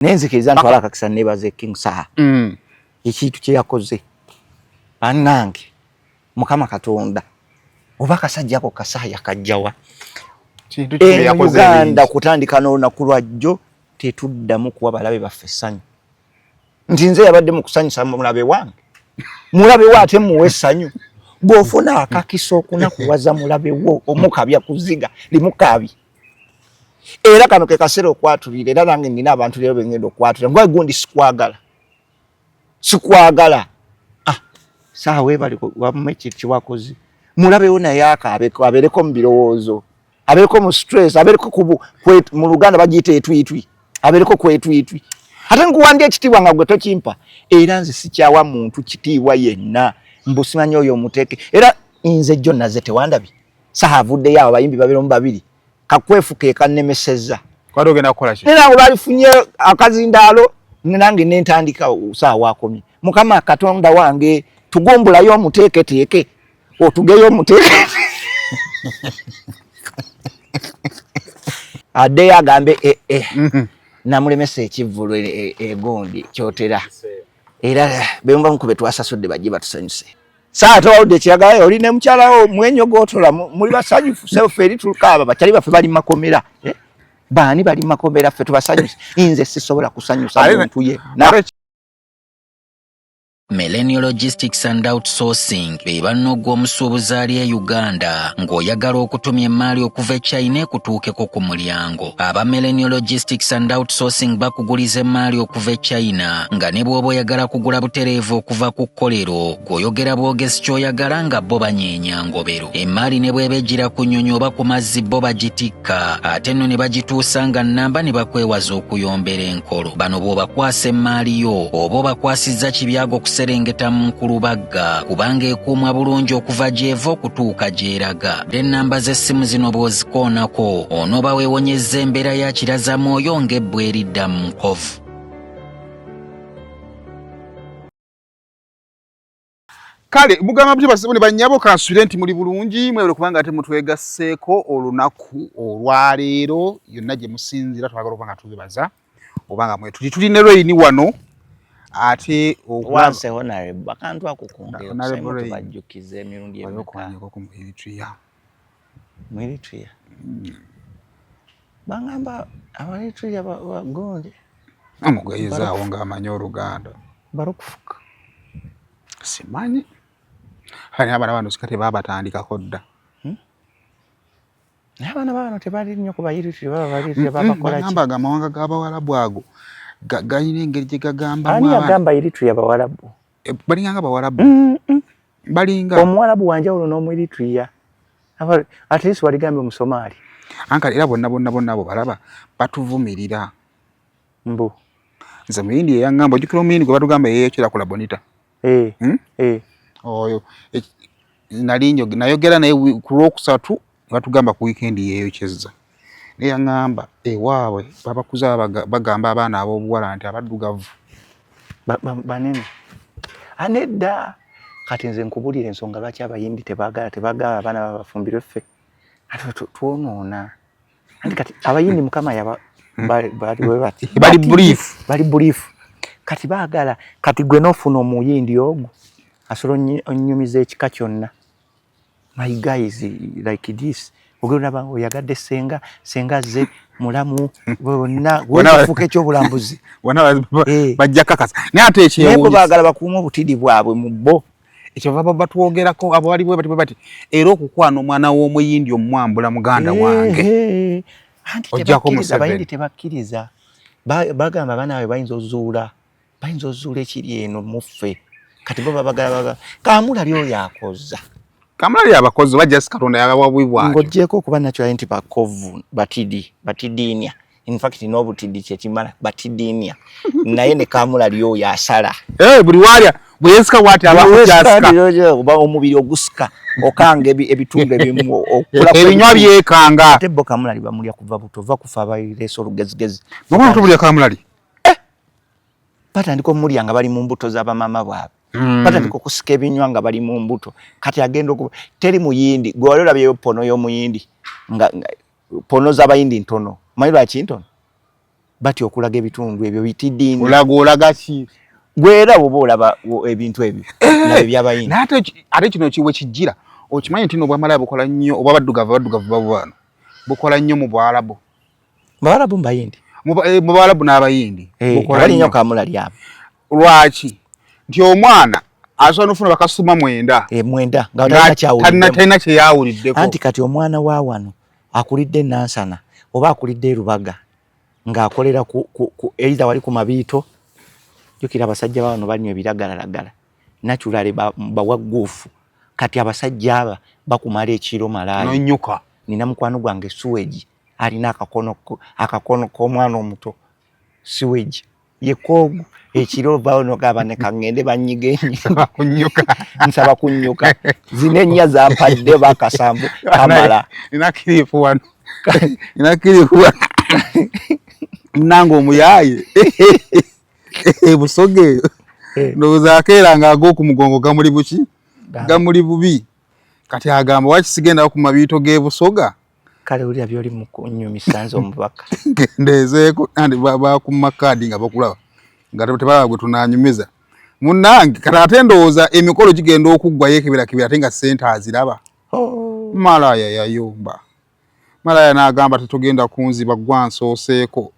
nenzikiriza ntwala akakisa nebaze King Saha ekintu kye yakoze annange Mukama Katonda oba kasajjako Kasaha yakajjawa kintu kye yakoze Uganda kutandika n'olunaku lwajjo tetuddamu kuwa balabe baffe essanyu nti nze yabadde mu kusanyusa mulabe wange mulabe wo ate muwe essanyu bw'ofuna akakisa okunakuwaza mulabe wo omukabya kuziga limukabi era kano ke kaseera okwatulira era nange nina abantu leero bengenda okwatulira ngwa gundi sikwagala Saha webali wamechi kiwakozi mulabe wo naye akabeko abereko mu birowoozo abereko mu stress abereko mu Luganda bagiyita etwitwi abereko kwetwitwi ate nkuwandya ekitiibwa nga gwe tokimpa era nze sikyawa muntu kitiibwa yenna mbusimanyi oyo omuteke era nze jjo naze tewandabi Saha avuddeyo abo abayimbi babiri mu babiri kakwefuke kannemeseza kwado genda kukola ki era balifunye akazindaalo nange nentandika Saha wakomye Mukama Katonda wange tugumbulayo omuteeke otugeyo omuteeke ade agambe namulemesa ekivvulu egondi kyotera era bemba mukube twasasudde bajje batusanyuse Saha towaludde kyagalayo oli ne mukyalawo mwenyo gotola muli basanyufu selfe eri tulukaba bakyali baffe bali makomera baani bali makomera ffe tubasanyuse nze sisobola kusanyusa muntu ye Millennial Logistics and Outsourcing bebanogwa omusuubuzi ali Uganda ng'oyagala okutumya emaali okuva China kutuukeko ku mulyango. Aba Millennial Logistics and Outsourcing bakuguliza emaali okuva China nga ne bw'oba oyagala kugula butereevu okuva ku kkolero gw'oyogera bwogezi ky'oyagala nga bo banyeenya ngobero. Emaali ne bw'eba ejjira ku nnyonyi oba ku mazzi bo bagitikka ate nno ne bagituusa nga nnamba ne bakwewaza okuyombera enkolo. Bano bw'obakwasa emaali yo oba obakwasizza kibyago serengeta Nkulubagga kubanga ekuumwa bulungi okuva gy'eva okutuuka gy'eraga. Ennamba z'essimu zino bw'ozikoonako onooba weewonyezza embeera ya kirazamwoyo ng'ebbwa eridda mu nkovu. Kale mugamba byo basibone banyabo kansule nti muli bulungi mwebale kubanga ate mutwegasseeko olunaku olwaleero yonna gye musinzira twagala obanga tubibaza obanga mwe tuli ne Lweyini wano ate wanse honorable bakantu akukongera kusema tubajjukize emirundi emeka ku Eritrea bangamba Eritrea bagonde amugayeza awo nga amanyi Oluganda barukufuka simanyi hani abana bano sikate babatandikako dda abana bano tebali nnyo ku Eritrea babakola ki bagamba amawanga g'Abawarabu ago gayina engeri gye gagamba ani yagamba Eritrea Bawarabu balinganga Bawarabu balinga Omuwarabu wanjawulo n'Omu-Eritrea at least waligambe Omusomali ankali era bonna abo balaba batuvumirira mbu nze muyindi eyangamba ojjukira omuyindi gwe batugamba yeyekyera kula bonita oyo nayogera naye ku Lwokusatu batugamba ku weekend yeyokyezza naye yangamba ewaabwe babakuza bagamba abaana ab'obuwala nti abaddugavu banene anedda kati nze nkubulira ensonga lwaki abayindi tebagala abaana babafumbirwe ffe ate twonoona anti kati abayindi Mukama yaba bali brief kati baagala kati gwe n'ofuna omuyindi ogwo asobola onnyumiza ekika kyonna my guys like this ogenda bango yagadde senga ze mulamu bonna wefuke ekyobulambuzi bajja kakasa naye ate ekyewuunyisa baagala bakuuma obutidi bwabwe mu bo ekyo baba batwogerako abo bali bwe bati era okukwana omwana w'omuyindi omwambula muganda wange abayindi tebakkiriza bagamba abaana baabwe bayinza ozuula ekiri eno muffe kati bo babagala Kamulali oyo akoza Kamulali abakozi bajja Katonda yabawabwibwa ng'ogyeko okuba nakyo nti bakovu batidiinia in fact n'obutidi kyekimala batidiinia naye ne Kamulali oyo asala buli walya bwe yesika bw'ati abakukyasika oba omubiri ogusika okanga ebitundu ebimu ebinywa byekanga ate bo Kamulali bamulya kuva buto va kufa abayireesa olugezigezi noba tubulya Kamulali batandika omulya nga bali mu mbuto z'abamama bwabwe batandika okusika ebinywa nga bali mu mbuto kati agenda teri muyindi gwe wali olabyeyo pono y'omuyindi nga pono z'abayindi ntono manyi lwaki ntono bati okulaga ebitundu ebyo bitidini olaga ki gwera oboolaba ebintu ebyo nabyo byabayindi ate kino kiwe kijjira okimanyi nti obwamala bukola nnyo oba baddugavu babwana bukola nnyo mu Bwarabu mbayindi mu Bwarabu n'abayindi bukola nnyo kamula lyabo lwaki nti omwana asobola n'ofuna bakasuma mwenda nga talina kyeyawuliddeko anti kati omwana wa wano akulidde Nansana oba akulidde Rubaga ng'akolera either wali ku Mabiito jukira abasajja bano banywa ebiragalalagala naturally bawagguufu kati abasajja aba bakumala ekiro malaaya nonyuka nina mukwano gwange Suweji alina akakono k'omwana omuto Suweji yekogu ekiro baono gaba ne kangende banyigenye nsaba kunyuka zine nnya zampadde bakasambu kamala inakirifu wano nango omuyaye busoge ndowooza akeera ng'ag'oku mugongo gamuli buki gamuli bubi kati agamba wakisigenda ku Mabiito g'ebusoga kale ulya byoli mu kunyumisanza omubaka ndezeeko andi bakumma kaadi nga bakulaba nga tebalaba gwe tunanyumiza munnange kati ate ndowooza emikolo gigenda okuggwayo ekibira ate nga ssente aziraba malaya yayomba malaya n'agamba tetugenda kunziba gwa nsooseeko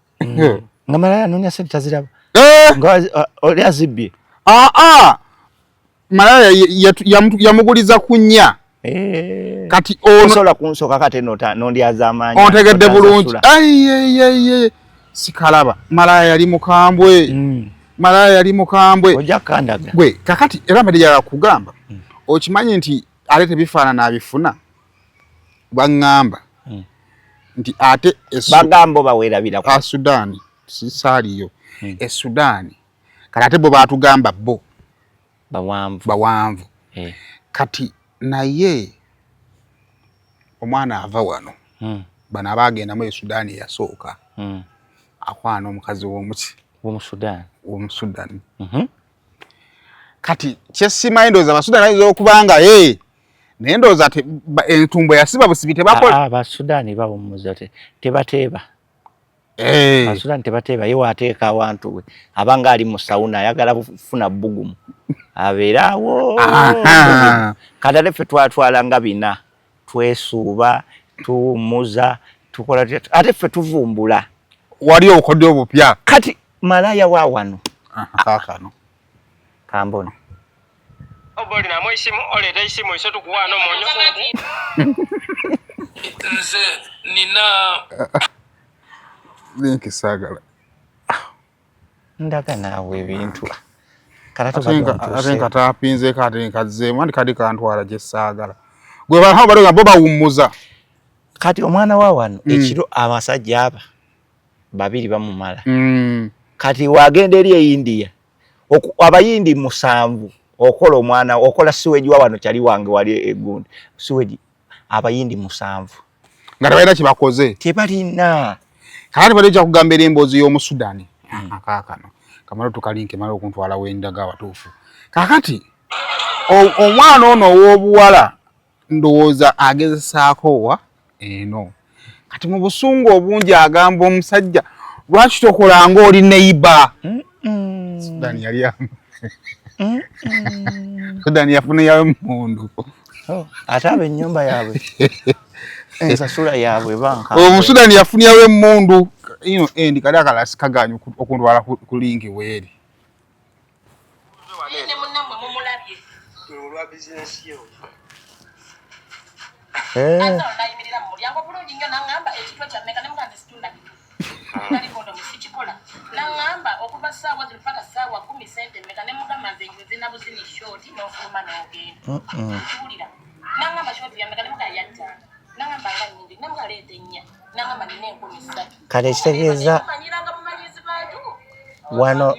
nga malaya noonya ssente aziraba nga oli azibbye malaya yamuguliza ku nnya kati osobola kunsooka kate nondyaza amaanyi ontegedde bulungi sikalaba malaya yali mukambwe ojja kandaga gwe kakati era mbadde njagala kugamba okimanyi nti ate tebifaanana abifuna baŋŋamba nti ate bagambo baweerabira ku Sudaani sisaaliyo Sudaani kati ate bo baatugamba bo bawanvu kati naye omwana ava wano bano abaagendamu Sudaani yasooka akwana omukazi w'Omusudaani kati kyesimanyi ndowooza Abasudaani ayinza okubanga naye ndowooza entumbo yasiba busibi tebakola Abasudaani bawummuza tebateeba Abasudaani tebateeba ye waateeka awantu we abanga ali mu sawuna ayagala kufuna bbugumu abeeraawo kati ate ffe twatwalanga bina twesuuba tuwummuza tukola ate ffe tuvumbula wali obukodde obupya kati malaya wa wano kaakano kambona oboli na mwisimu oleta isimu iso tukuwana monyo nze nina linkisagala ndaga naawe ebintu ate nkatapinze kati nkazzeemu andi kadi kantwala gyesaagala gwe bantu baliga bo bawummuza kati omwana wa wano ekiro abasajja aba babiri bamumala kati wagenda eri India abayindi 7 okola omwana okola Suweji wa wano kyali wange wali egundi Suweji abayindi 7 nga tebalina kibakoze tebalina kati balija kugamba emboozi y'Omusudaani kaakano kamala tukalinke mala okuntwala wendaga abatuufu kakati omwana ono ow'obuwala ndowooza agezesaako eno kati mu busungu obungi agamba omusajja lwaki tokola ng'oli neiba Sudaani yali Sudaani yafuna yawe mmundu ate ab'ennyumba yaabwe ensasula yaabwe banka Omusudaani yafunyawo emmundu ino endi kali akalasi kaganya okuntwala ku linki weeri kale ekitegeeza wano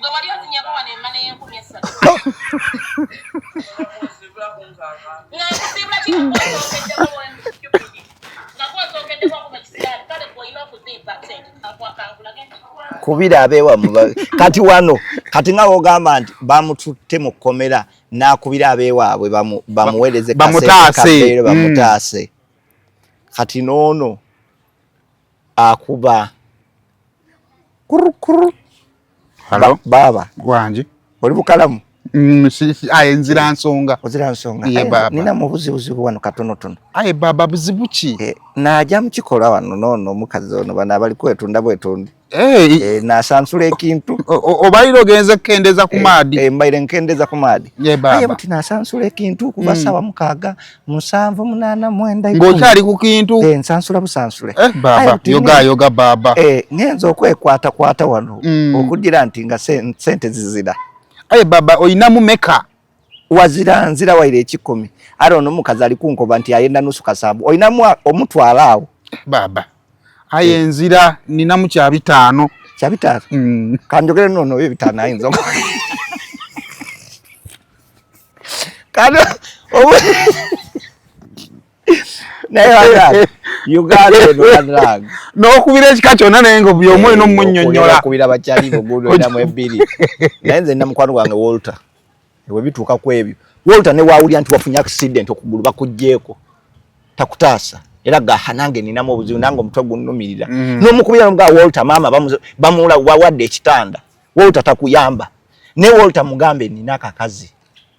kubira abeewamu kati wano kati nga wogamba nti bamututte mu kkomera n'akubira abeewaabwe bamuweereze kaseere bamutaase kati noono akuba kuru. Hello Baba wanje oli bukalamu enzira nsonga ozira nsonga ye baba nina mubuzibu wano katono aye baba buzibuki najja mukikola wano nono mukazi ono bana bali kwetunda bwetundi nasansula ekintu obalira ogenze kukendeza ku maadi mbaire nkendeza ku maadi aye muti nasansula ekintu kuva sawa 6 7 8 9 ng'okyali ku kintu nsansula busansule baba yoga baba ngenza okwekwata wano okugira nti nga sente zizira aye baba oyinamu meka wazira nzira waire 10 ate ono mukazi ali kunkoba nti ayenda nusu kasabu oyinamu omutwala awo baba aye nzira ninamu kya 5 kanjogere nono byo 5 ayinza kano naye Uganda n'okubira ekika kyonna naye nga byomu eno munnyonnyola kubira bakyali bugudo ndamu ebbiri naye nze namukwano gwange Walter ewe bituuka ku ebyo Walter ne waawulya nti wafunye accident okugulu bakugjeeko takutaasa era gahanange ninamu obuzibu nange omutwe gunnumirira n'omukubira nga Walter maama bamula wawadde ekitanda Walter takuyamba ne Walter mugambe nina akakazi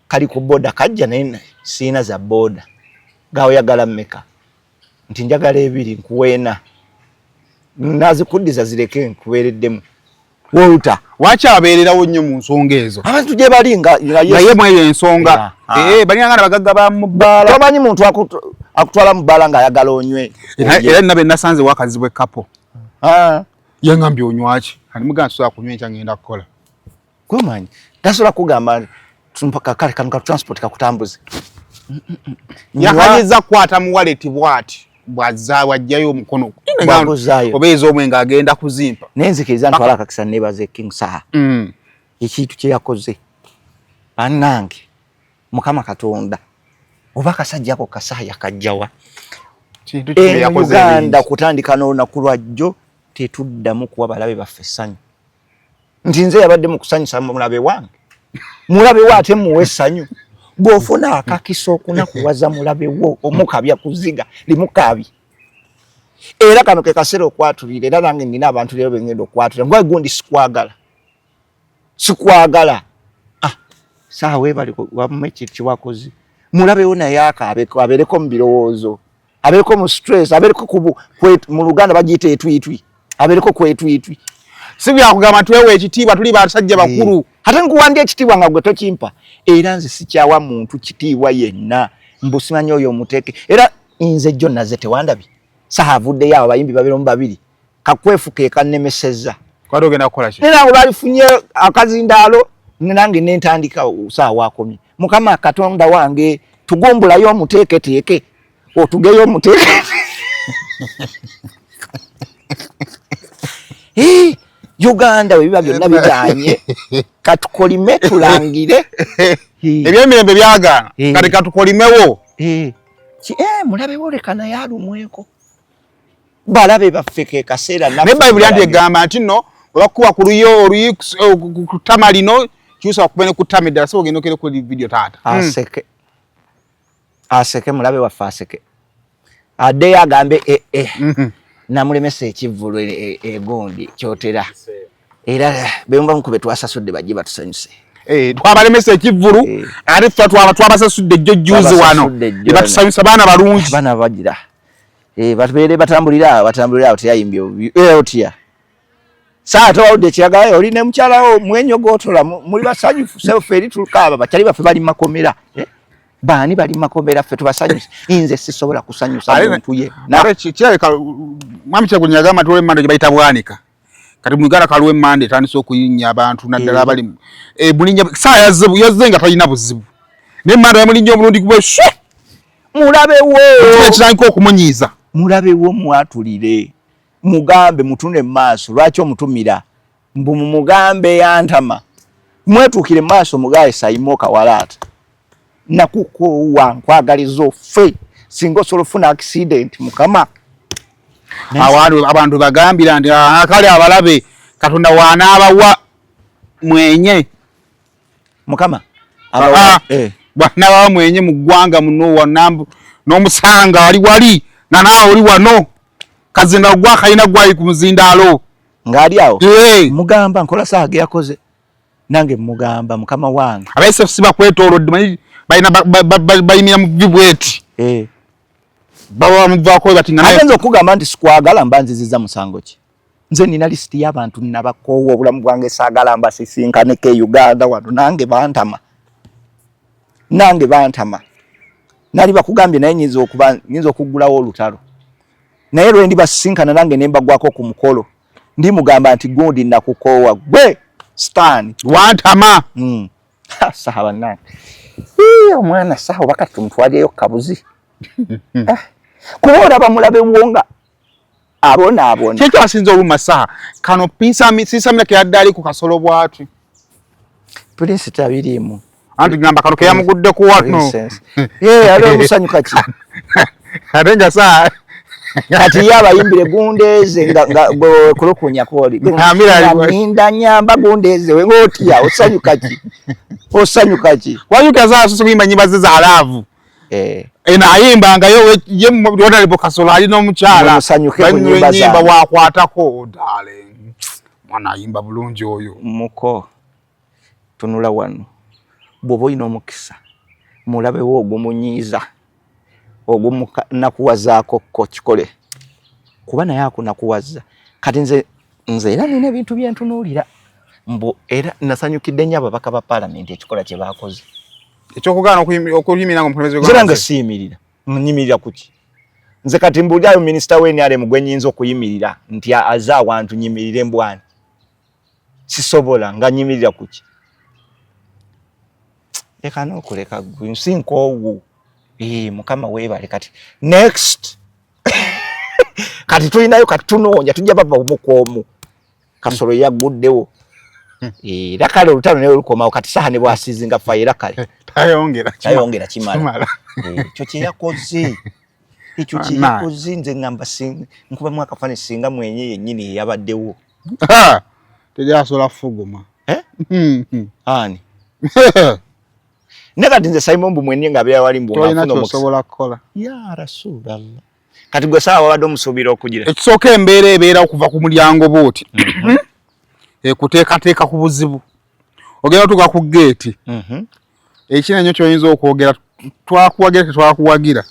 kali ku boda kajja naye siina za boda gaoyagala mmeka nti njagala 2 nkuweena nazikuddiza zireke nkuweereddemu Walter wakyabeererawo nnyo mu nsonga ezo abantu gye bali nga naye mwe ensonga balingana bagagga ba mu bbaala tomanyi muntu akutwala mu bbaala ng'ayagala onywe era nina be nasanze wakazi bwe kapo yangambye onywaki ali mugamba sobola kunywa enkya ngenda kukola kwemanyi tasobola kugamba mpaka kale kanu ka transport kakutambuze yakanyiza kukwata mu wallet bwati bwazza wajjayo omukono obeeza omwenga agenda kuzimpa nenzikiriza ntwala akakisa nebaze King Saha ekintu kye yakoze bannange Mukama Katonda oba kasajjako Kasaha yakajjawa kintu kye yakoze Uganda kutandika n'olunaku lwajjo tetuddamu kuwa balabe baffe essanyu nti nze yabadde mu kusanyusa mulabe wange mulabe wo ate muwe essanyu bw'ofuna akakisa okunakuwaza mulabe wo omukabya kuziga limukabi era kano ke kaseera okwatulira era nange nina abantu leero bengenda okwatulira ngoye gundi sikwagala sawa webali wameki kiwakozi mulabe wo naye abeereko mu birowoozo abeereko mu stress abeereko mu Luganda bagiyita etwitwi abeereko kwetwitwi si byakugamba twewe ekitiibwa tuli basajja bakulu ate nkuwandya ekitiibwa nga gwe tokimpa era nze sikyawa muntu kitiibwa yenna mbusimanyi oyo omuteeke era nze jjo naze tewandabye Saha avuddeyo abo abayimbi babeeramu 2 kakwefuka ekannemesezza kwali ogenda kukola ki nenange balifunye akazindaalo nenange nentandika Saha wakomye Mukama Katonda wange tugumbulayo omuteeketeeke otugeyo omuteeke Uganda webiba byonna biganye katukolime tulangire ebyemirembe byagaana kati katukolimewo mulabe wolekana yalumweko balabe baffe ke kaseera naye Bayibuli yanti egamba nti nno olwakuba ku luyo kutama lino kyusa okubene kutama eddala so ogenda okere ku video taata aseke mulabe waffe aseke addeyo agambe namulemesa ekivvulu egondi kyotera era bemba mukube twasasudde bajje batusanyuse twabalemesa ekivvulu ate twabasasudde jjojjuuzi wano batusanyusa baana balungi baana bagira batubeere batambulira teyayimbye otya saa towawudde ekiragalayo oli ne mukyalawo mwenyogootola muli basanyufu sefe eri tukaaba bakyali baffe bali makomera baani bali makomera ffe tubasanyuse nze sisobola kusanyusa muntu ye kirabika mwami kyagunyagamba tuwe mmande gye bayita bwanika kati mu Uganda kaluwe mmande etandise okuyinya abantu naddala abali bulinya saa yazze nga talina buzibu naye mmande yamulinya omulundi gwe mulabewo ekirangika okumunyiiza mulabewo mwatulire mugambe mutune maaso lwaki omutumira mbu mugambe yantama mwetuukire maaso mugaye Saimoka walaata nakukowa nkwagaliza offe singa osobola ofuna accident Mukama abantu bagambira nti akali abalabe Katonda wanaabawa mwenye Mukama bwanabawa mwenye mu ggwanga muno n'omusanga ali wali na naawe oli wano kazinda gwakayina gwali ku muzindaalo ngali awo Hey. mugamba nkola saage yakoze nange mugamba mukama wange abaise siba kwetolodde bayimira mu bibweti baba muvako bati ngana agenza okugamba nti sikwagala mbanziziza musango ki nze nina listi y'abantu nabakoowa obulamu bwange saagala mbasisinkaneko e Uganda wano nange bantama nali bakugambye naye nyinza okuggulawo olutalo naye lwe ndi basisinkana nange ne mbagwako ku mukolo ndi mugamba nti gundi nakukoowa gwe Stan wantama sawa nange omwana sawa bakati tumutwalireyo kabuzi kuba olaba mulabe wonga abona kyekyo asinza oluma saha kano sisamira keyaddali ku kasolo bwatu Prince tabirimu anti gamba kano keyamugudde ku wano ali omusanyuka ki ate nga saha kati yabayimbire gundeze nga kulukunya koli ninda nyamba gundeze we ngotya osanyuka ki wayuka saha susu kuyimba nyimba ze za alavu ayimba nga ye mwona lipo kasolo ali n'omukyala nyimba wakwatako darling mwana ayimba bulungi oyo muko tunula wano bwoba olina omukisa mulabewo ogumunyiiza nakuwazaako ko kikole kuba naye akunakuwaza kati nze era nina ebintu byentunuulira era nasanyukidde nnyo ababaka ba paalamenti ekikola kye baakoze ekyokugaana okuyimira nga omukulembeze nze nga siyimirira nyimirira kuki nze kati mbuulirayo minisita w'NRM gwe nnyinza okuyimirira nti aze awantu nyimirire mbwani sisobola nga nyimirira kuki leka n'okuleka nsinkoowu mukama weebale kati next kati tulinayo kati tunoonya tujja baba omukoomu kasolo yagguddewo era kale olutalo ne lukomawo kati saha ne bwasizinga fa era kale tayongera kimala ekyo kyeyakoze nze ngamba nkuba mwakafane singa mwenye yennyini eyabaddewo tejasola fuguma ani nekati nze Simon Mbumwenye nga abeera wali mbusobola kukola ya Rasulallah kati gwe sawa wabadde omusuubira okugira ekisooka embeera ebeera okuva ku mulyango booti ekuteekateeka ku buzibu ogenda tuka ku geeti ekinenyo kyoyinza okwogera twakuwagira tetwakuwagira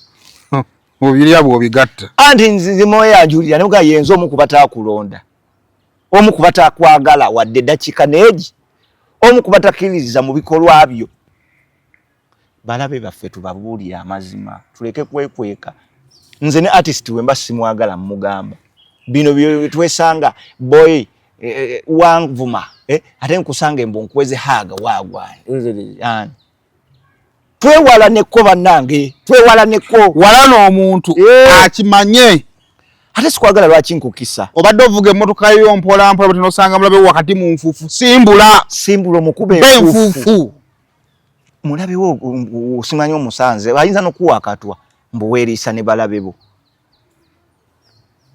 obirya bw'obigatta anti nzimoyo yanjulira ne bw'ogaa yenza omu kuba taakulonda omu kuba taakwagala wadde eddakiika neegi omu kuba takkiririza mu bikolwa byo balabe baffe tubabuulira amazima tuleke kwekweka nze ne artist wemba simwagala mugamba bino byetwesanga boy wangvuma ate nkusanga embo nkweze haga wagwa twewala neko bannange twewala neko wala n'omuntu akimanye ate sikwagala lwaki nkukisa obadde ovuga emmotoka yo mpola bati nosanga mulabe wakati mu nfuufu simbula omukube enfuufu mulabewo osimanya omusanze ayinza n'okuwakatwa mbuweeriisa ne balabebo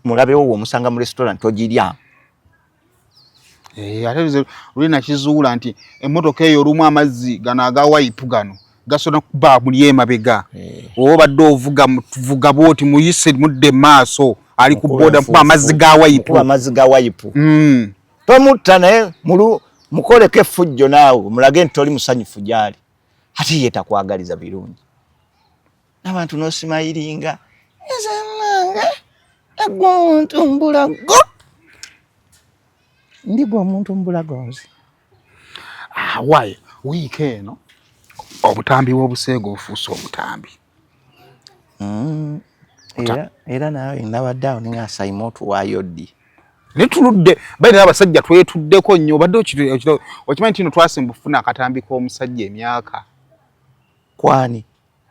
mulabewo omusanga mu restaurant ogirya ate luli nakizuula nti emmotoka eyo olumu amazzi gano aga wayipu gano gasona kuba muli emabega oba obadde ovuga bwoti muyise mudde maaso ali ku boda mpuba amazzi ga wayipu tomutta naye mukoleko effujjo naawe mulage nti toli musanyufu gyali ate ye takwagaliza birungi n'abantu n'osimayiringa ezamanga agw'omuntu mbulago ndigwa omuntu mbulagonzi waye wiiki eno obutambi bw'obuseego bufuuse obutambi era nawe nabadde awo ninga Simon otuwaayo ddi netuludde baina abasajja twetuddeko nnyo obadde okimanyi nti no twasimba okufuna akatambi k'omusajja emyaka kwani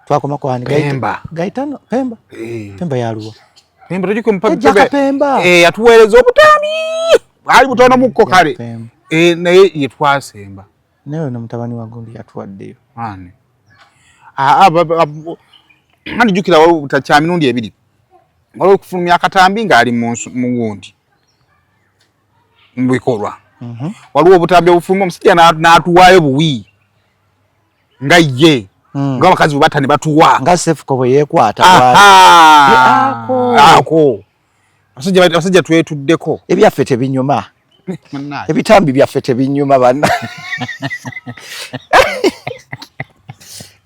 twakoma kwani Pemba gaitano Pemba yaluwa Pemba tojiko Pemba yatuweereza obutambi ali butono mukko kale naye ye twasemba naye no mutabani wa gundi yatuwaddeyo ani jukira waliwo butakyami mirundi ebiri waliwo okufulumya akatambi ng'ali mu gundi mu bikolwa waliwo obutambi obufulumya omusajja n'atuwaayo buwi nga ye nga abakazi bwe bata ne batuwa nga sefuko bwe yeekwata ako abasajja twetuddeko ebyaffe tebinyuma ebitambi byaffe tebinyuma banna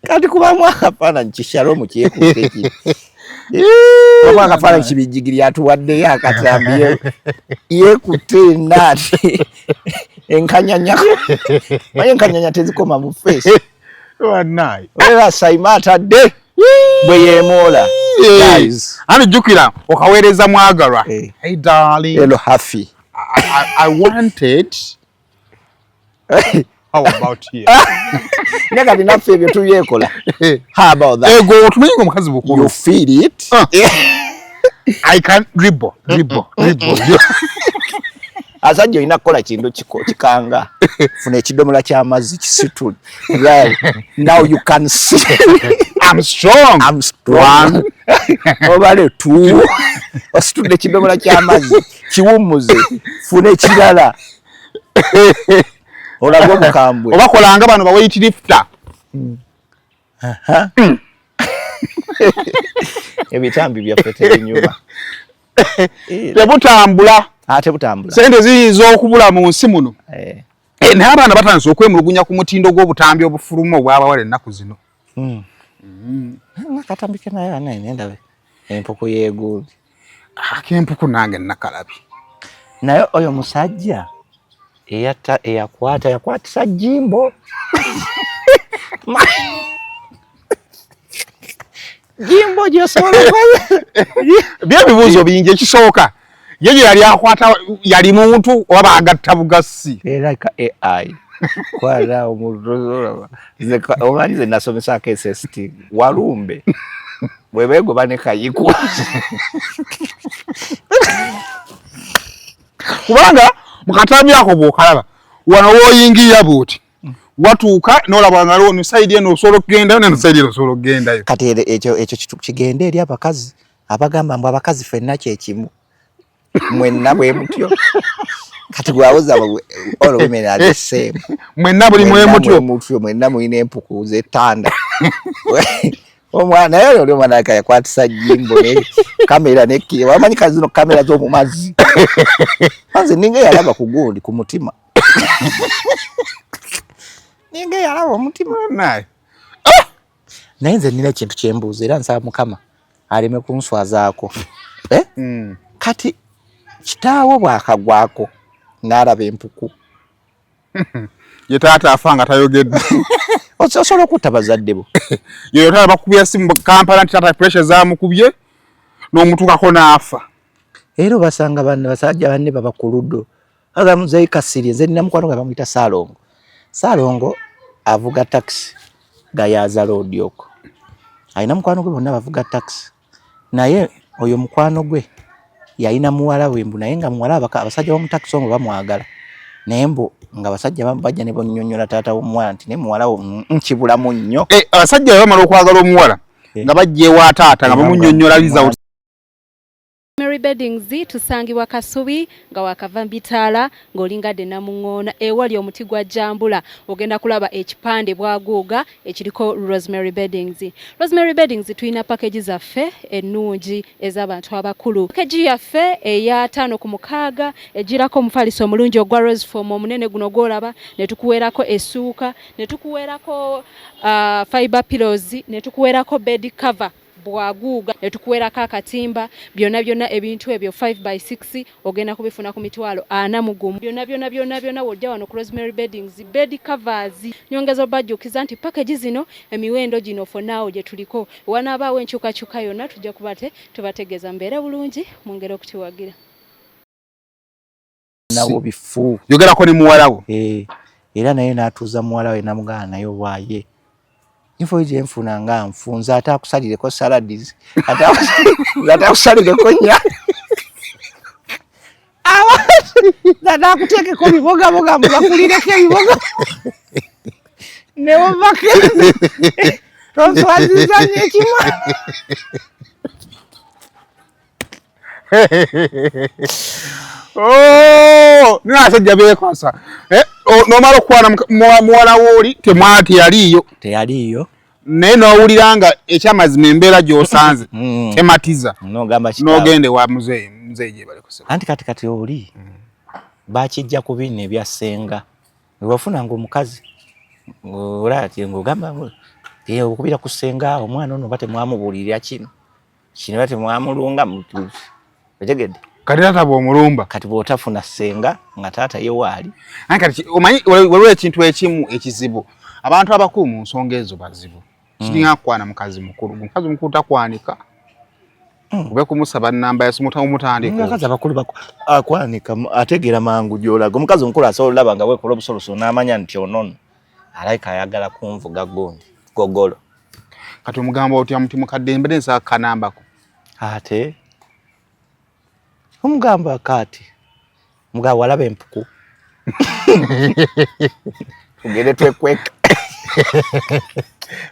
kati kubamu akafaananyi kishalom kyekutte ki kubamu akafaananyi kibijjigiri atuwaddeyo akatambi yekutte naati enkanyanya naye enkanyanya tezikoma mu feesi wannaye era sayima atadde bwe yeemoola ani jjukira okaweereza mwagalwa hey darling hello happy I wanted how about here nga kati naffe ebyo tubyekola how about that ego otumenye omukazi bukulu you feel it I can dribble asajja olina kukola kintu kikanga funa ekidomola ky'amazzi kisitule right now you can see I'm strong one obale two ositudde ekidomola ky'amazzi kiwummuze funa ekirala olaga omukambwe obakolanga bano ba weight lifter ebitambi byaffe tebinyuma tebutambula ate butambula sente ziyinza okubula mu nsi muno naye abaana batandise okwemulugunya ku mutindo gw'obutambi obufuluma obwabawala ennaku zino akatambi kenayo nendabe empuku yeegundi ak'empuku nange nakalabi naye oyo musajja yakwatisa Jimbo Jimbo gyosobola byebibuuzo bingi ekisooka ye gye yali akwata yali muntu oba baagatta bugasi era ka AI kwala omuntu omanyi ze nasomesaako SST Walumbe bwe beegoba ne Kayiko kubanga mu katambi ako bw'okalaba wano wooyingirira bw'oti watuuka n'olaba nga lwo saidi eno osobola okugendayo neno saidi eno osobola okugendayo kati ekyo kigenda eri abakazi abagamba mbu abakazi ffenna kyekimu mwenna bwe mutyo kati gwawoza all women are the same mwenna buli mutyo mwenna mulina empuku z'ettanda omwana naye oli omwana yakwatisa Jimbo ne kamera nekki wamanyi kazi zino kamera z'omu mazzi manze ninga yalaba ku gundi ku mutima ninga yalaba omutima naye naye nze nina ekintu kyembuuza era nsaba Mukama aleme kunswazaako kati kitaawo bwakagwako n'alaba empuku ye taata afa nga tayogedde osobola okutta bazadde bo yoyo taata bakubya simu Kampala nti taata pressure zamukubye n'omutukako n'afa era basanga basajja banne baba ku luddo aga muzeyi Kasiri nze nina mukwano nga bamuyita Salongo avuga taxi gayaza road yoko alina mukwano gwe bonna bavuga taxi naye oyo mukwano gwe yalina muwala we mbu naye nga muwala abasajja b'omu taxi omwo bamwagala naye mbu nga abasajja bajja ne bonnyonnyola taata w'omuwala nti ne muwala wo nkibulamu nnyo abasajja bamala okwagala omuwala nga bajja ewa taata nga bamunnyonnyola liza Rosemary Beddings tusangibwa Kasubi nga wakava Mbitaala ng'olingadde Namuŋŋoona ewali omuti gwa Jambula ogenda kulaba ekipande bwaguuga ekiriko Rosemary Beddings. Rosemary Beddings tulina package zaffe ennungi ez'abantu abakulu. Package yaffe eya 5 ku 6 ejirako omufaliso omulungi ogwa Rose Form omunene guno gwolaba ne tukuweerako essuuka ne tukuweerako fiber pillows ne tukuweerako bed cover bwaguuga netukuweerako akatimba byonna ebintu ebyo 5x6 ogenda kubifuna ku mitwalo 40 byonna wojja wano ku Rosemary Beddings bed covers nyongezo bajjukiza nti package zino emiwendo gino for now gye tuliko wanaabaawo enkyukakyuka yonna tujja kubate tubategeeza mbeera bulungi mungere okutiwagira nawo bifu yogerako ne muwalawo era naye n'atuuza muwalawe namugana naye waaye info ije mfuna nga mfunza atakusalireko saladies atakusalireko nya awa dada kutekeko biboga mbakulireko biboga newo bakeze tonzwazizanye kimwa nasajja beekwasa nomala okwana muwala wooli temwati teyaliyo naye n'owulira nga ekyamazima embeera gy'osanze tematiza n'ogamba n'ogende wa muzeeyi gye bali kusema anti kati oli bakijja ku binne ebyasenga wewafunanga omukazi olati ngogamba okubira kusenga omwana ono bate mwamubuulirira kino bate mwamulunga otegedde kati taata bw'omulumba kati bw'otafuna senga nga taata ye waali kati omanyi waliwo ekintu ekimu ekizibu abantu abakulu mu nsonga ezo bazibu kiringa kukwana mukazi mukulu takwanika ube kumusaba nnamba ya simu tamutandika akazi abakulu akwanika ategeera mangu gy'olaga omukazi omukulu asobola olaba nga weekola obusoloso n'amanya nti onono alayika ayagala kunvuga gondi gogolo kati omugamba otya muti mukadde mbere nsa kanambako ate omugamba kati mugabo walaba empuku tugere twekweka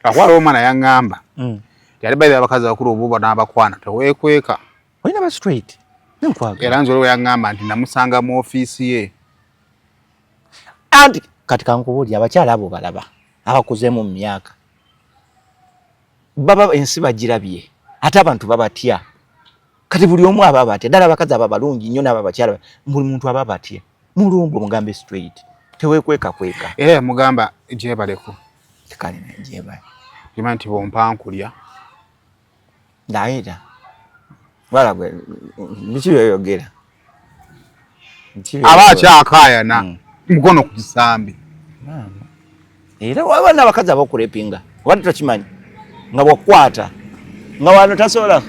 akwala omwana yaŋŋamba yali bayiba abakazi abakulu obuuba n'abakwana teweekweka olina ba straight nenkwaga era nze olwo yaŋŋamba nti namusanga mu ofiisi ye anti kati kankubuulira abakyala abo balaba abakuzeemu mu myaka baba ensi bagirabye ate abantu babatya kati buli omu aba batya ddala abakazi aba balungi nnyo n'aba bakyala buli muntu aba batya mulumbu omugambe straight teweekwekakweka era mugamba gyebaleko kale gyebale kimanyi nti bompankulya ndaayira wala gwe biki byoyogera aba akyakaayana mukono ku kisambi era waba n'abakazi abakulepinga wati tokimanyi nga bwakwata nga wano tasobola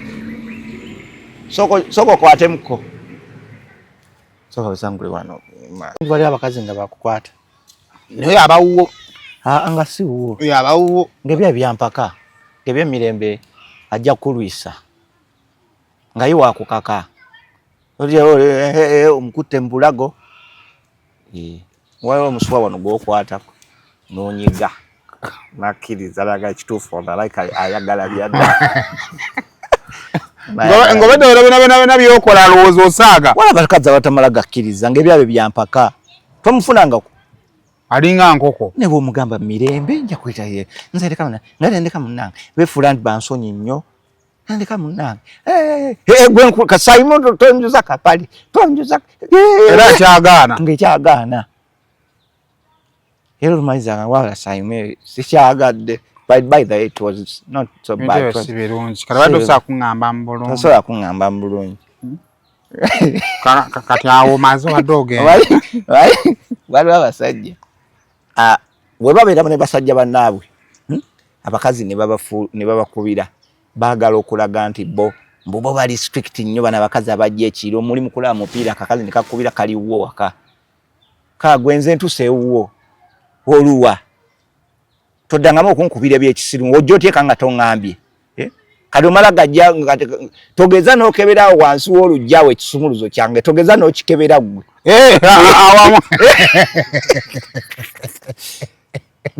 soko kwatemuko soka busangule wano wali abakazi nga bakukwata naye abawuwo nga si wuwo abawuwo ngebya byampaka ngebya mirembe ajja kulwisa nga yi wakukaka omukutte mbulago waliwo omusuwa wano gwokwatako nonyiga nakkiriza laga ekituufu onalayika ayagala byadda ngobedde olabena byokola alowooza osaaga wala abakazi abatamala gakkiriza ngaebyabyo byampaka tomufunangako alinga nkoko ne bw'omugamba mirembe nja kweta ye nze leka munange nalendeka munange befuula nti bansonyi nnyo nalendeka munange gwe kasayimo tonjuza kapali tonjuza era kyagaana ngaekyagaana era olumaliriza nga wala sayimo sikyagadde by the way it was not so bad si birungi kati badde osobola kuŋŋamba mu bulungi tasobola kuŋŋamba mu bulungi kati awo maze wadde ogenda waliwo abasajja bwe babeeramu ne basajja bannaabwe abakazi ne babakubira baagala okulaga nti bo bali strict nnyo bana abakazi abajja ekiro muli mukulaba mupiira akakazi ne kakubira kaliwo waka kagwenze ntuse ewuwo oluwa toddangamu okunkubira ebyekisiru ojja oteeka nga toŋŋambye kati omala gajja togeza n'okeberawo wansi w'olugjawo ekisumuluzo kyange togeza n'okikebera ggwe awamu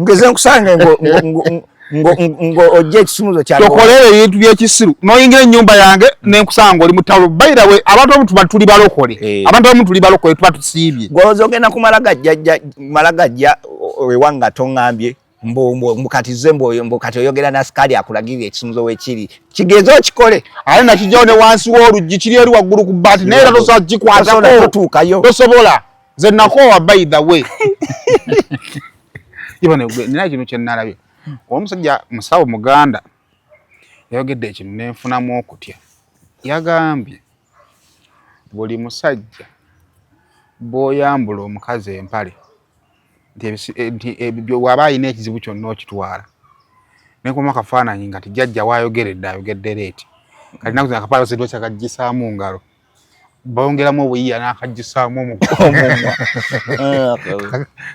ngeze nkusange ojja ekisumuluzo kyange tokolere ebintu by'ekisiru n'oyingira ennyumba yange nenkusanga oli mutalo bayira we abantu abamu tuba tuli balokole abantu abamu tuli balokole tuba tusiibye gw'oza ogenda ku malagajja ewanga toŋŋambye mbukatize mbukati oyogera na sikali akulagirira ekisumuzo wekiri kigezo okikole ale nakijjawo ne wansi w'oluggi kiri eri waggulu ku bbaati naye era tosobola kikwatako totuukayo tosobola nze nakoowa by the way nina kino kye nnalabye omusajja musawo muganda yayogedde ekintu nenfunamu okutya yagambye buli musajja bw'oyambula omukazi empale nti waba alina ekizibu kyonna okitwala nenkuma akafaananyi nga tijjajja waayogeredde ayogedde leeti kati naku akapala sedwa kyakaggisaamu ngalo bongeramu obuyiya n'akaggisaamu omumwa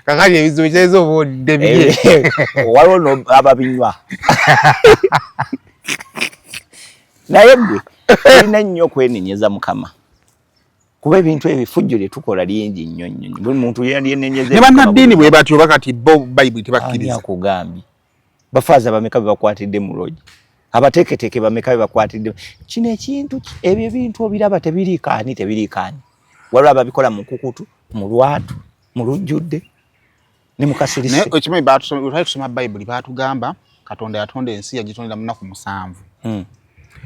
kakali ebizibu kyeza oba odde bye waliwo ababinywa naye ggwe olina nnyo okwenenyeza mukama kuba ebintu ebifujjo lye tukola lingi nnyo nnyo buli muntu yenenyeza ne bannaddiini bwe batyo bakati bo bayibuli tebakkiriza akugambye bafaaza bameka be bakwatidde mu logi abateeketeeke bameka be bakwatidde kino ekintu ebyo ebintu obiraba tebiriikaani waliwo ababikola mu nkukutu mu lwatu mu lujjudde ne mukasirise naye ekimanyi olwali tusoma bayibuli baatugamba katonda yatonda ensi yagitondera mu nnaku 7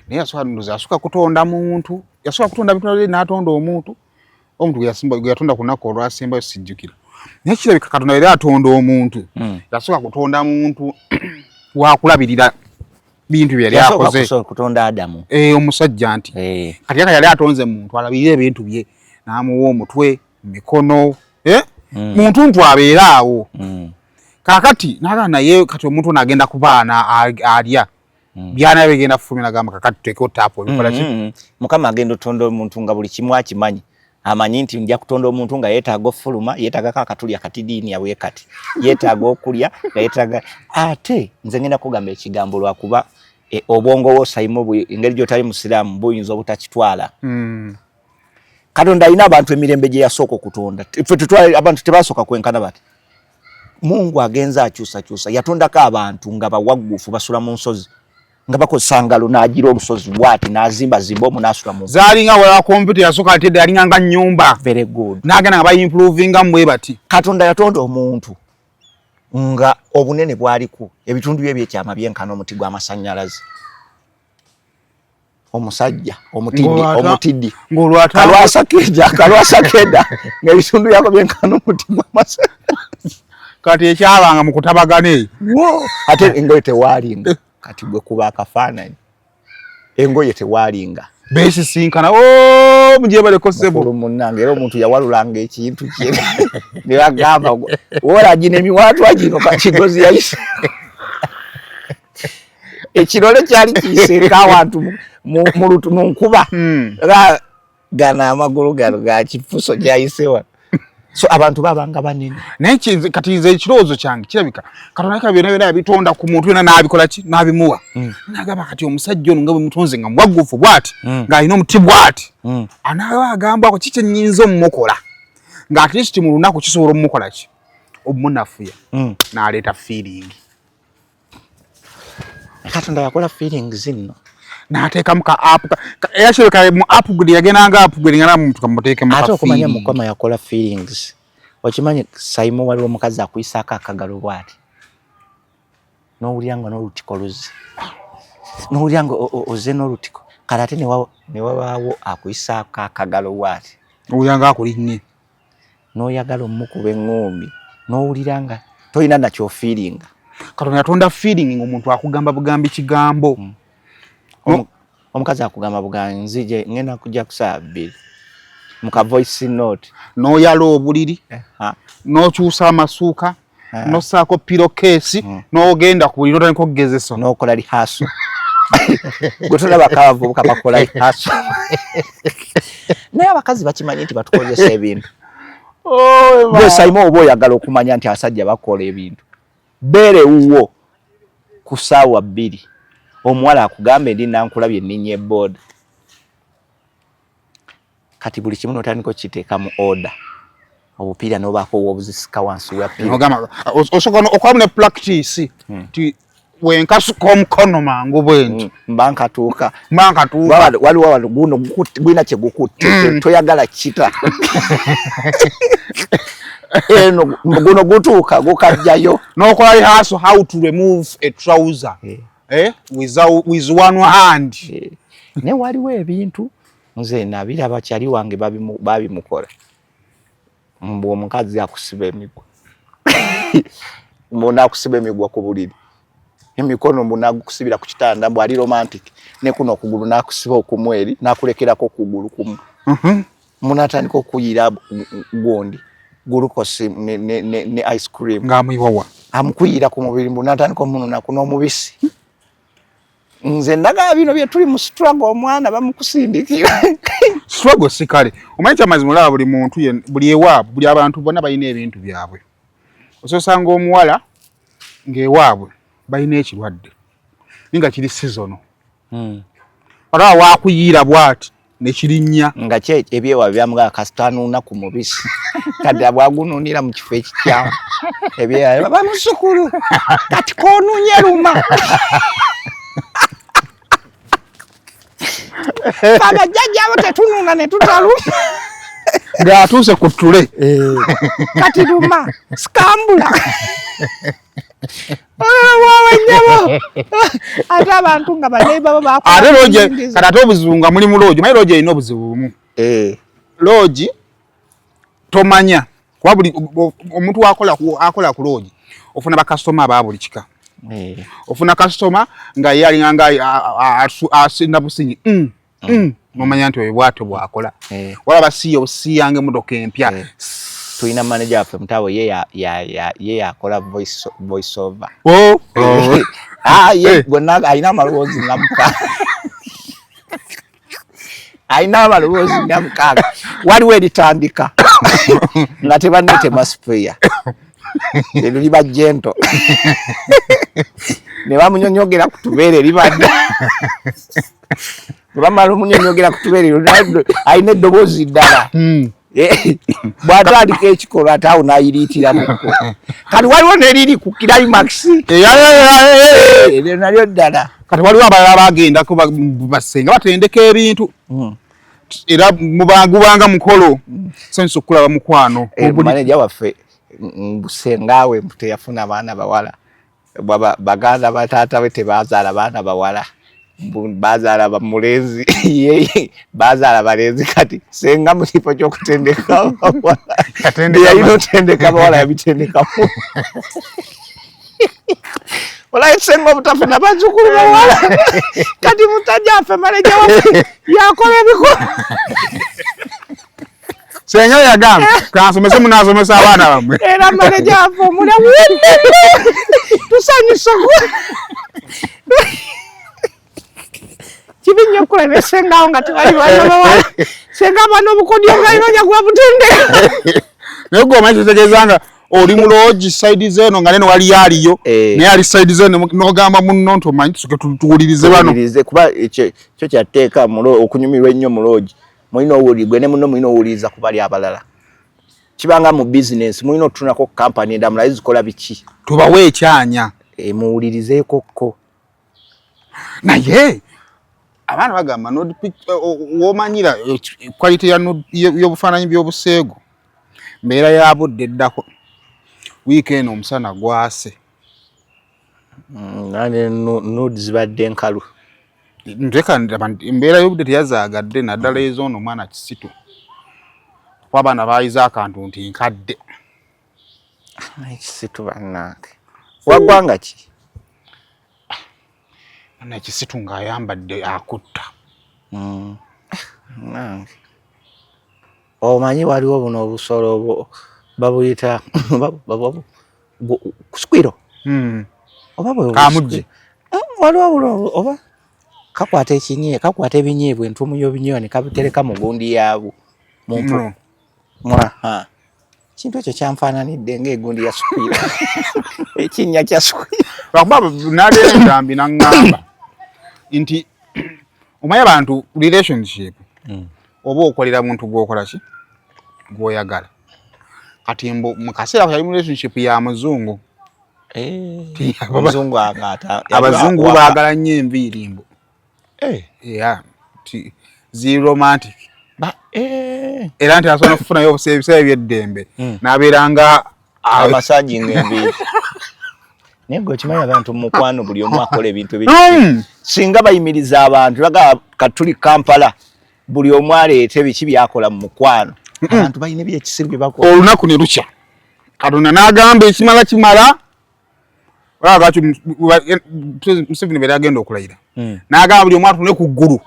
naye yasooka kutonda muntu yasooka kutonda bitonda n'atonda omuntu omuntu gwe yatonda ku lunaku olwasembayo sijjukira naye kirabika Katonda era atonda omuntu yasooka kutonda muntu wakulabirira bintu bye yali akoze kutonda Adamu omusajja nti kati yali atonze muntu alabirire ebintu bye n'amuwa omutwe mikono muntu abeera awo kakati naga naye kati omuntu nagenda kubaana alya byana bigenda kufumira gamba kakati teko tapo bikola ki mukama agenda otonda omuntu nga buli kimu akimanyi amanyi nti nja kutonda omuntu nga yeetaaga ofuluma yeetaaga kakatulya kati diini yabwe kati yeetaaga okulya yeetaaga ate nze ngenda kugamba ekigambo lwakuba obwongo wo sayimo engeri gy'otali musiraamu buyinza obutakitwala Katonda alina abantu emirembe gye yasooka okutonda ffe tutwala abantu tebasooka kwenkana bati Mungu agenza akyusa yatondako abantu nga bawagguufu basula mu nsozi nga bakozesa ngalo n'agira olusozi bwati n'azimba omu n'asula mu zaali nga wala kompyuta yasooka atedde yalinga nga nnyumba very good n'agenda nga bayimprovinga mu bwe bati Katonda yatonda omuntu nga obunene bwaliku ebitundu bye byekyama byenkana omuti gw'amasannyalaze omusajja omutiddi kalwasakeda ng'ebitundu byako byenkana omuti gw'amasannyalaze kati ekyabanga mu kutabagane ate engoye tewaalinga kati bwe kuba akafaananyi engoye tewaalinga beesisinkana mujebaleko ssebo munnange era omuntu yawalulanga ekintu kye ne bagamba wolagina emiwaatwa gino kakigozi yayise ekirole kyali kiseeka awantu mu nkuba gana amagulu gano ga kifuso kyayisewa so abantu babanga banene naye kati nze ekirowoozo kyange kirabika Katonda byonna yabitonda ku muntu yonna n'abikola ki n'abimuwa nagamba kati omusajja ono nga bwe mutonze nga mwagguffu bw'ati ng'alina omuti bw'ati anaaba agambwako ki kye nnyinza omumukola ng'at least mu lunaku kisobola omumukola ki obumunafuya n'aleeta feeling Katonda yakola feelings nno n'ateekamu ka app era kirabika mu upgrade yagendanga upgrade nga namuntu kamuteekemu ate okumanya mukama yakola feelings okimanyi sayimo waliwo omukazi akuyisaako akagalo bw'ati n'owulira nga n'olutiko luzze n'owulira nga ozze n'olutiko kale ate ne wabaawo akuyisaako akagalo bw'ati owulira nga akulinnye n'oyagala omukuba eŋŋombi n'owulira nga tolina nakyo feelinga Katonda yatonda feeling ng'omuntu akugamba bugambi kigambo omukazi akugamba bugambi nzije ngenda kujja ku saa 2 muka voice note n'oyala obuliri n'okyusa amasuuka n'ossaako pillowcase n'ogenda ku buliri otandika okugezesa n'okola lihaso gwe tolabako abavubuka bakola lihaso naye abakazi bakimanyi nti batukozesa ebintu gwe sayimo oba oyagala okumanya nti abasajja bakola ebintu bere uwo ku ssaawa 2 omuwala akugambe ndi nankulabye enninnya eboda kati buli kimu n'otandika okiteeka mu order obupiira n'obaako obuzisika wansi wa piira osobola okwaba ne practice ti wenkasuka omukono mangu bwenti mbankatuuka waliwo guno gwina kye gukutte toyagala kita eno guno gutuuka gukajjayo n'okola rehearsal how to remove a trouser with one hand ne waliwo ebintu nze nabiraba kyali wange babimukola mbwo omukazi akusiba emigwa mbona akusiba emigwa ku buliri emikono mbona kusibira ku kitanda mbwo ali romantic ne kuno okugulu nakusiba okumweri nakulekerako okugulu kumu munatandika okuyira gondi glucose ne ice cream ng'amwiwawa amukuyira ku mubiri mbona natandika omunona kuno omubisi nze ndaga bino bye tuli mu struggle omwana bamukusindikira struggle sikale omanyi kyamazima olaba buli muntu buli ewaabwe buli abantu bonna balina ebintu byabwe ososanga omuwala ng'ewaabwe balina ekirwadde ninga kiri seasono olaba waakuyiira bw'ati ne kirinnya nga kye ebyewa byamuga kasitanuuna ku mubisi kadde bwagunuunira mu kifo ekikyamu ebyewa bamusukulu kati koonunye luma abajjajja abo tetunuuna ne tutaluma ng'atuuse ku ttule kati luma sikambula wawanyabo ate abantu nga baneiba baako ate loje kati ate obuzibu nga mulimu loji manyi loji erina obuzibu bumu loji tomanya kuba buli omuntu akola ku loogi ofuna bakasitoma aba buli kika ofuna kasitoma nga ye alinga nga asinda businyi nomanya nti oyo bwato bwakola wala basiya osiyange emmotoka empya tulina manager waffe mutabo ye yakola voice over ye gonna alina amaloboozi nga mukaaga alina amaloboozi nga mukaaga waliwo eritandika nga tebanetema sipeya ero liba jento ne bamunyonyogera ku tubeere libadde bamala omunyonyogera ku tubeere alina eddoboozi ddala bw'atandika ekikolwa ate awo n'ayiriitira mukko kati waliwo neriri ku climax eryo nalyo ddala kati waliwo abalala bagendako basenga batendeka ebintu era mubangubanga mukolo sensi okulaba mukwano maneja waffe busengaawe teyafuna baana bawala baganda bataata be tebazaala baana bawala bazaala bamulezi yeye bazaala balezi kati senga mu kifo ky'okutendeka yalina otendeka bawala yabitendekamu walayi senga obutafuna bazzukulu bawala kati mutajjaffe maneja waffe yakola ebikolo senga yagamba kansomese munasomesa abaana bammwe era maneja waffe omulamu tusanyuse kibi nnyo okulaba sengawo nga tewali baana bawala senga abaana obukodyo nga inonya gwa butendeka naye gwe omanyi kitegeeza nga oli mu loogi sayidi zeeno nga neno wali aliyo naye ali sayidi zeeno n'ogamba munno nti omanyi tusoke tuwulirize bano kuba ekyo kyatteeka okunyumirwa ennyo mu loogi mulina owulirigwe ne munno mulina owuliriza ku bali abalala kibanga mu bizinensi mulina okutunako kampani endamula zikola biki tubawe ekyanya muwulirizeekokko naye abaana bagamba womanyira quality y'obufaananyi by'obuseego mbeera ya budde eddako wiiki eno omusana gwase nude zibadde nkalu nteka embeera y'obudde teyazaagadde naddala ezoono omwana kisitu kuba abaana baayiza akantu nti nkadde kisitu bannange waggwanga ki nekisitu ng'ayambadde akutta nange omanyi waliwo buno obusolo babuyita squirrel oba kamugje waliwo buno oba kakwata ebinyeebwa entumu y'obinyeebwa ne kabitereka mu gundi yaabwo muntu kintu ekyo kyanfaananidde ng'egundi ya squirrel ekinnya kya squirrel lwakuba nalendambi naŋŋamba nti omanyi abantu relationship oba okolera muntu gwokola ki gwoyagala kati mu kaseera ko yali mu relationship ya muzungu abazungu baagala nnyo enviirimbo ziromantic era nti asobola okufunayo ebiseera by'eddembe n'abeera nga amasaji ng'enviiri naye gwe okimanyi abantu mu mukwano buli omu akola ebintu ebiki singa bayimiriza abantu bagaba katuli Kampala buli omu aleete biki byakola mu mukwano abantu balina ebyekisiru bye bakola olunaku ne lukya Katonda n'agamba ekimala kimala Museveni beera agenda okulayira n'agamba buli omu atune ku ggulu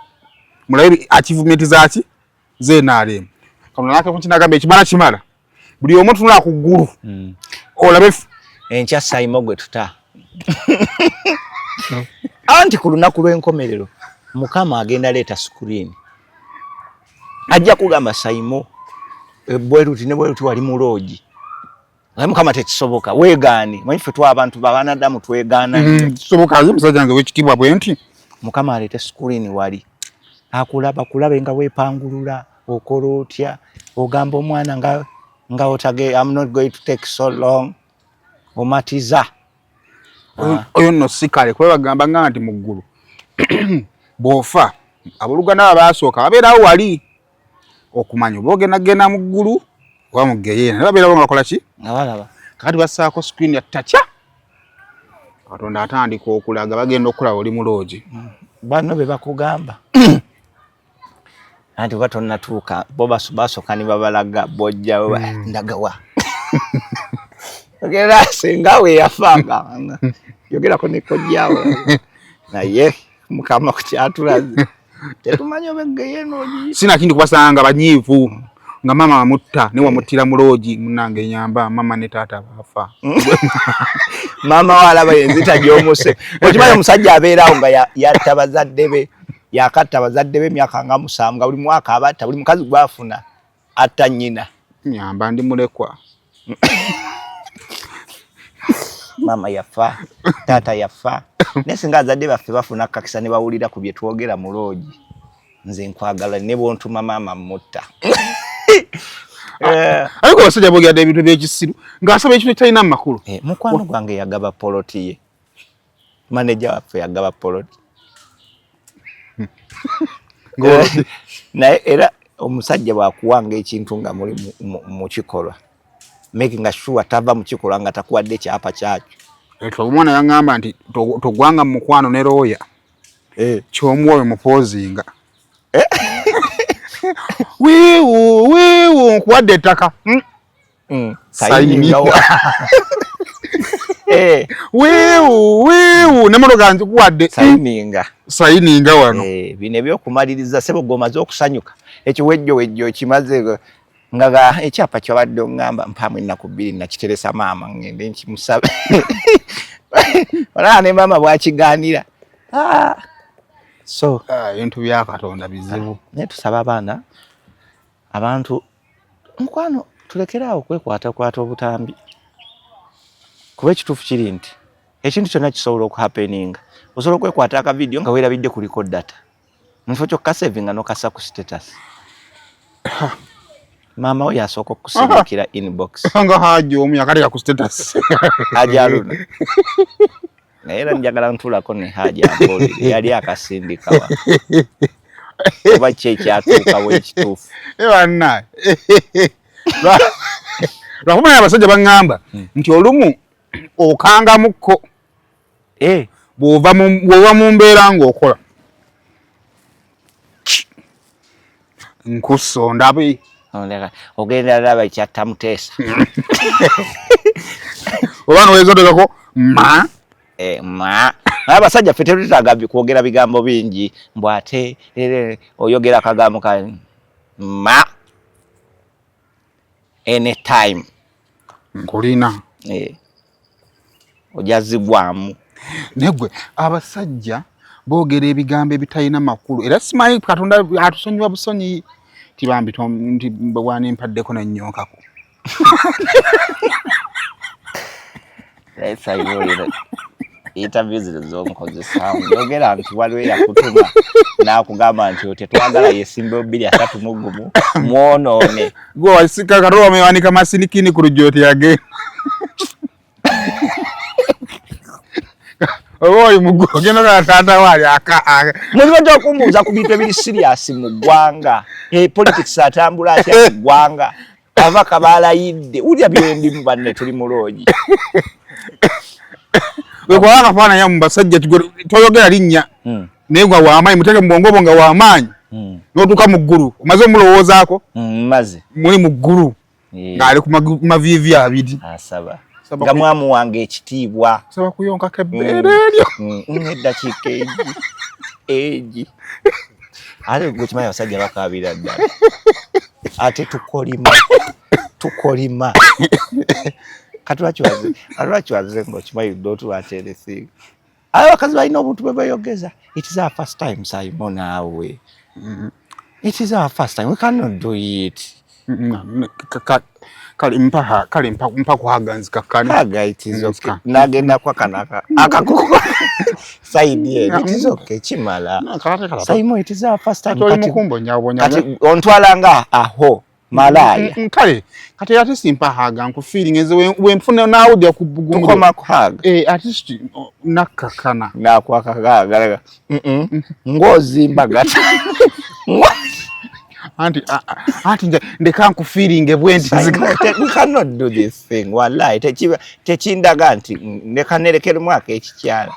mulabe achievement zaki z'NRM Katonda n'agamba ekimala kimala buli omu tunula ku ggulu olabe enkya sayimo gwe tuta anti ku lunaku lw'enkomerero mukama agenda leeta screen ajja kugamba sayimo bweruti ne bweruti wali mu loogi naye mukama tekisoboka weegaane manyi ffe twa abantu babanadamu twegaana kisoboka aze musajja wange w'ekitiibwa bwe nti mukama aleete screen wali akulaba kulabe nga weepangulula okola otya ogamba omwana nga otage I'm not going to take so long omatiza oyo nno si kale kuba bagamba nga nti mu ggulu bw'ofa abooluganda abo baasooka babeerawo wali okumanya oba ogendagenda mu ggulu oba mu geyeena ne babeerawo nga bakola ki nga balaba kakati bassaako screen yattakya Katonda atandika okulaga bagenda okulaba oli mu loogi banno be bakugamba anti batonatuuka bo basooka ne babalaga bojjawe ndagawa ogera singa we yafanga yogerako ne kojjawe naye mukama kukyatulaze tetumanyi obegeyeno sina kindi kubasanga banyiivu nga mama amutta ne wamuttira mu loogi munange nyamba mama ne taata bafa mama walaba yenzita gyomuse okimanyi omusajja abeerawo nga yatta bazadde be yakatta bazadde be emyaka nga 7 nga buli mwaka abatta buli mukazi gwafuna atta nnyina nyamba ndi mulekwa mama yafa taata yafa nesinga azadde baffe bafuna kakisa ne bawulira ku bye twogera mu loogi nze nkwagala ne bontuma mama mutta ariko basajja boogera ebintu by'ekisiru ng'asaba ekintu ekitalina amakulu mukwano gwange yagaba poloti ye maneja waffe yagaba poloti naye era omusajja bwakuwanga ekintu nga muli mu kikolwa making sure tava mu kikolwa nga takuwadde kyapa kyakyo omwana yaŋŋamba nti togwanga mu mukwano ne looya kyomuwowe mupoozinga wiiwu nkuwadde ettaka wiiwu nemotoka nzikuwadde sayininga wano bino ebyokumaliriza sebo gomaze okusanyuka ekiwejjowejjo kimaze ngaga ekyapa kyobadde oŋŋamba mpamu ennaku 2 nakiteresa maama ngende nkimusabe olaba ne maama bwakigaanira so ebintu bya Katonda bizibu naye tusaba abaana abantu mukwano tulekeraawo kwekwakwata obutambi kuba ekituufu kiri nti ekintu kyonna kisobola okuhappeninga osobola okwekwata akavidiyo nga weerabidde ku record data mufo kyokkasevinga nokassa ku status maama we yasooka okukusindikira inbox nga haji omu yakaleka ku status haji aluna naye era njagala ntuulako ne haji ambuulire yali akasindikawa oba ki ekyatuukawo ekituufu banna lwakumanya abasajja baŋŋamba nti olumu okangamukko bw'ova mu mbeera ng'okola nkusso ndabe ogenda laba ekyattamuteesa oba noweezotekako abasajja ffe tetutaaga kwogera bigambo bingi mbw ate oyogera akagambo ka anytime nkulina ojazibwamu negwe abasajja boogera ebigambo ebitalina makulu era simanyi Katonda atusonyiwa busonyi tibambi nti bwana empaddeko nennyonkako interviews z'omukozesaamu yogera nti waliwo yakutuma n'akugamba nti tetwagala yesimbe 2-3 mwonoone gwe wasika Katonda wamewanika masinikini ku lujjooti yagenda oyo mugo ogenda taata wali mulimu gy'okumbuuza ku bintu ebiri serious mu ggwanga politics atambula atya mu ggwanga ababaka baalayidde wulya byendimu banne tuli mu loogi wekwala akafaananya mu basajja toyogera linnya naye nga w'amaanyi muteeke mu bwongo bwo nga w'amaanyi n'otuuka mu ggulu omaze omulowoozaako maze muli mu ggulu ng'ali ku maviivi 2 asaba nga mwamuwanga ekitiibwa saba kuyonkako ebbeere eryo eddakiika egi ate gwe kimanyi abasajja bakaabira ddala ate tukolima katulwakiwaze ng'okimayidde otulwakyeresiga ate abakazi balina obuntu bwe bayogeza it is our first time sayimo naawe it is our first time we cannot do it kale mpa kuhaganzika haga it is okay nagenda kwa kanaka akakuko saidi ye it is okay chimala sayimo it is our first time kati mukumbo nyabonya kati ontwalanga aho malaya kale kati ate simpa haga nku feeling ezo wemfuna na audio kubugumule koma kuhaga at least nakakana na kwakagaga ngozi mbagata anti ndeka nku feeling ebwenti we cannot do this thing wallahi techindaga nti ndeka nerekera mwaka ekikyala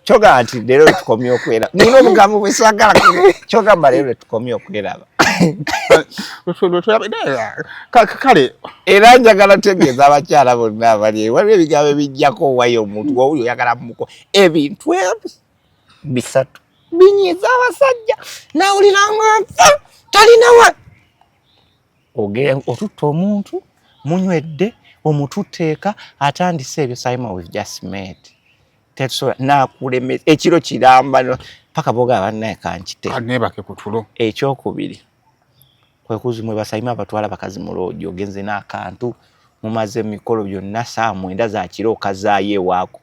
choga ati lero tukomye okwera nino obugambo bwesagala choga malero tukomye okweraba kale era njagala tegeeza abakyala bonna abali waliwo ebigambo bijjako wayo omuntu wawuli oyagala muko ebintu bisatu binyiza abasajja nawulira nga talinawa otutta omuntu munywedde omututeeka atandise ebyo Simon we've just met tetso nakuleme ekiro kiramba paka boga abannaye kankite kanebake kutulo ekyokubiri kwe kuzimwe basayima abatwala bakazi mu lodge ogenze n'akantu mumaze mikolo byonna saa 9 za kiro okazaaye waako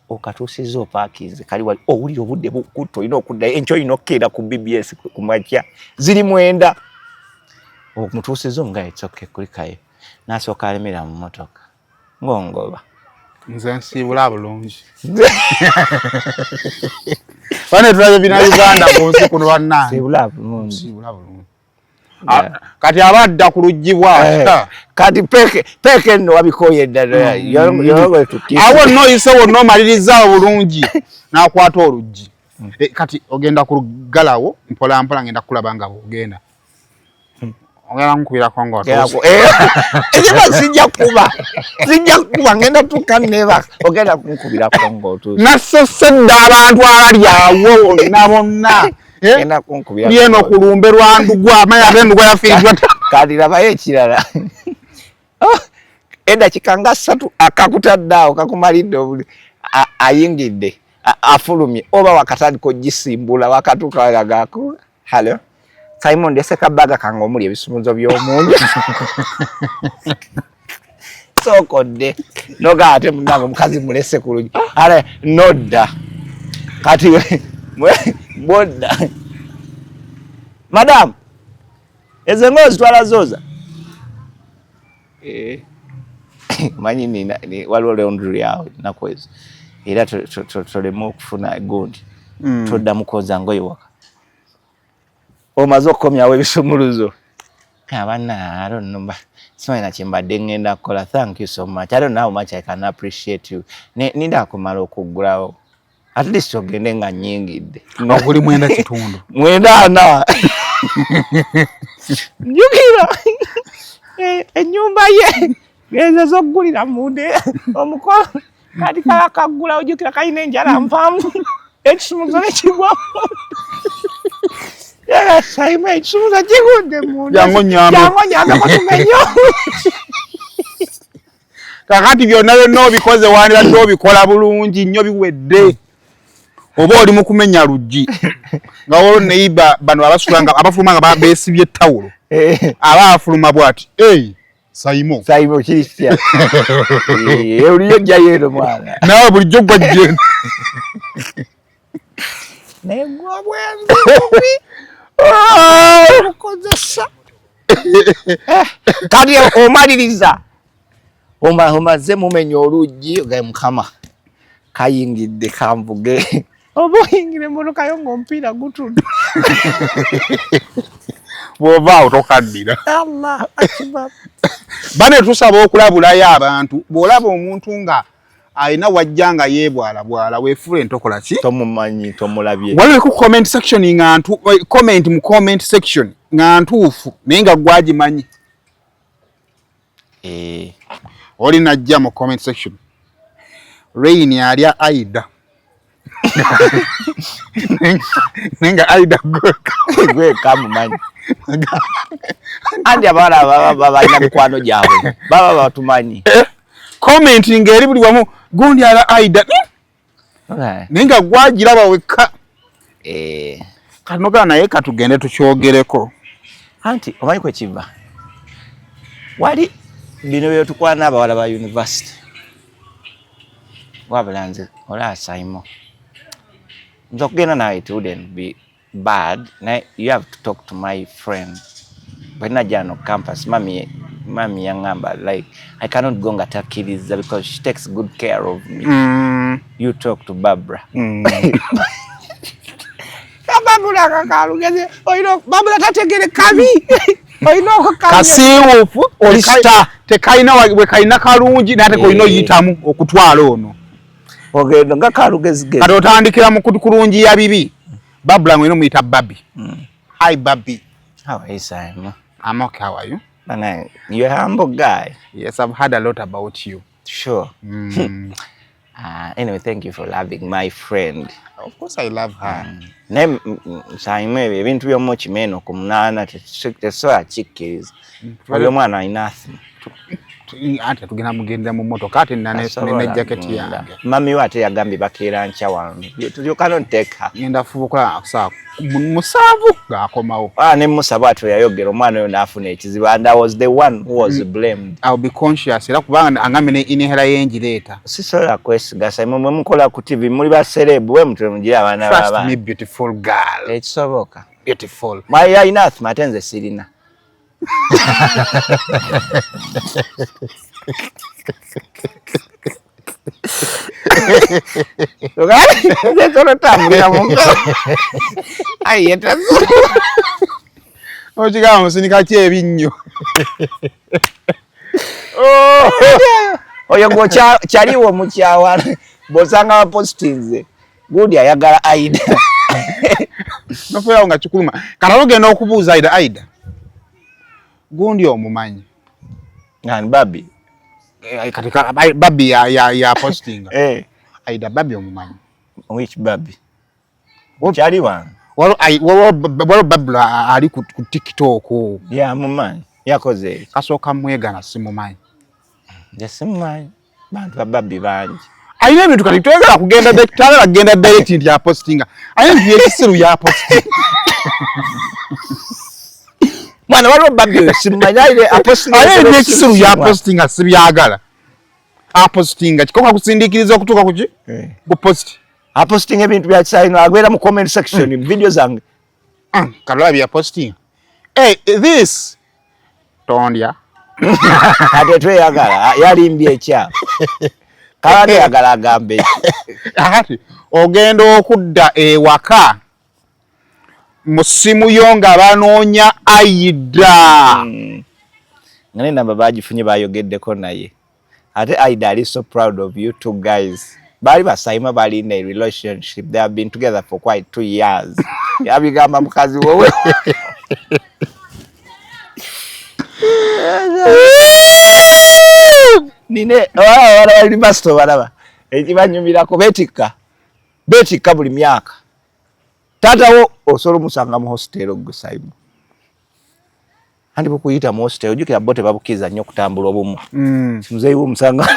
okatusizo parkies kali wali owulira obudde bukuto ino okudda encho inokera ku BBS ku makya ziri 9 omutusizo nga etsoke kulikaye nasoka alemera mu motoka ngongoba nze nsibula bulungi bane tulabe bina Uganda kunsi kuno wanna nsibula bulungi kati abadda ku lujjibwa kati peke nno wabikoye ddala yongo tuki awo no isewo no maliriza bulungi nakwata olujji kati ogenda ku galawo mpola mpola ngenda kulaba nga ogenda ogenda nkubira kongo sijja kuba ngenda tukaneba ogenda nkubira kongo tu nasesedda abantu abalyawo nabonna ngenda kunkubira yeno kulumbe lwandugwa amaya bendugwa yafiirwa kadira baye kirala enda kikanga 3 akakutaddaawo kakumalidde obuli ayingidde afulumye oba wakatandika ogisimbula wakatuuka wagagako hello Simon deseka baga kanga omuli ebisumuzo by'omundu sokodde noga ate munango mukazi mulese kulungi ale nodda kati boda madam ezengo zitwala zoza manyi ni waliwo laundry yawe nakwezi era tolemu okufuna gundi todda mukoza ngoye waka omaze okukomyawo ebisumuluzo abana I don't know sima chimbadde ngenda kola thank you so much I don't know how much I can appreciate you ninda kumala okugulawo at least ogende nga nyingidde okuli mwenda kitundu mwenda na nyukira enyumba ye ngeze zokugulira munde omukola kati kakagula ojukira kayina enjala mpamu ekisumuzo nekigwa ya Simon ekisumuzo kigudde munde jango nyambe kutumenyo kakati byonna byonna obikoze wandibadde obikola bulungi nnyo biwedde oba oli mu kumenya luggi nga wolo neiba bano abasulanga abafuluma nga babesibye tawulo abafuluma bwati Simon kirisya uliyo jayero mwana nawe bulijjo gwa jeno negwa bwenzi ukozesa kati omaliriza omaze mumenya oluggi ogaye mukama kayingidde kamvuge oba oyingire motoka yo ng'omupiira gutudde bw'ova otokaddira Allah akibar bane tusaba okulabulayo abantu bw'olaba omuntu nga alina wajja nga yeebwalabwala weefuula entokola ki tomumanyi tomulabye waliwo ku comment section nga comment mu comment section nga ntuufu naye nga gwagimanyi oli najja mu comment section Rain alya Aida nenga Aida gwe kamumanyi andi abala balina mukwano gyabwe baba batumanyi comment ngeri buli wamu gundi ala Aida nenga gwagiraba wekka kanoga naye katugende tukyogereko anti omanyi kwe kiva wali bino byo tukwana abawala ba university wabalanze ola Simon nzokugenda nawe it wouldn't be bad na you have to talk to my friend but na jano campus mami yangamba like I cannot go ngatakiriza because she takes good care of me you talk to Barbara Barbara kakalugeze oyino Barbara tategere kabi oyino kasiwufu olista tekaina we kaina kalungi nate ko ino yitamu okutwala ono ogendo nga kalugezigezi kati otandikira mu kulungi ya bibi Babula ngwino muyita Babi. Hi Babi. How are you, Simon? I'm okay. How are you? Man, you're a humble guy. Yes, I've heard a lot about you. Sure. Anyway, thank you for loving my friend. Of course I love her. Name Simon ebintu byo mukimeno ku munana tesoya chickers. Oyo mwana enough. Ate tugenda mugendera mu motoka ate ne jacket yange. Mami wate yagambye bakeera ncha wange. You cannot take her. Ngenda fubuka saa musavu gakomawo. Ne musaba atwe yayogera omwana oyo nafuna ekizibu and I was the one who was blamed. I'll be conscious era kubanga angamene inhera yenjireta. Sisola kwesiga Simon mwe mukola ku TV muri ba celeb we mutwe mugira abana baba. Trust me beautiful girl. Ekisoboka. Beautiful. My enough matenze sirina. Ochiga musinika kyebinyo. Oyo go chaliwo mukyawa bosanga postinze. Gudi ayagala Aida. Nofera nga kikuluma. Kana ogenda okubuuza Aida. Gundi omumanyi. Ngani Babi. Katika Babi ya posting. Aida Babi omumanyi. Which Babi? Chali wan. Walo Babula ali ku TikTok. Yeah, mumanyi. Yakoze. Kasoka mwegana simumanyi. Yasimumanyi. Bantu Babi banji. Ayina ebintu kati twegala kugenda dekitala agenda direct ya posting. Ayina byekisiru ya posting. Mwana walo Babi simumanyi aposting. Ayina byekisiru ya posting asibyagala. Aposting kikoka kusindikiriza okutuka kuki? Ku post. Aposting ebintu bya China agwera mu comment section video zange. Kalwa bya posting. This Tondia. Ate tweyagala yalimbye ekya. Kale yagala agambe. Ati ogenda okudda ewaka musimu yonga banoonya Aida. Ngane namba bagifunye bayogeddeko naye. Ate Aida is so proud of you two guys. Bali basayima bali in a relationship. They have been together for quite 2 years. Yabigamba mukazi wowe. Nine wala libasto balaba. Ekibanyumira ko betika buli myaka. Tata wo osolo musanga mu hostel ogusaibu. Andi bukuyita mu hostel ujukira bote babukiza nnyo kutambula obumu. Muzeyi wo musanga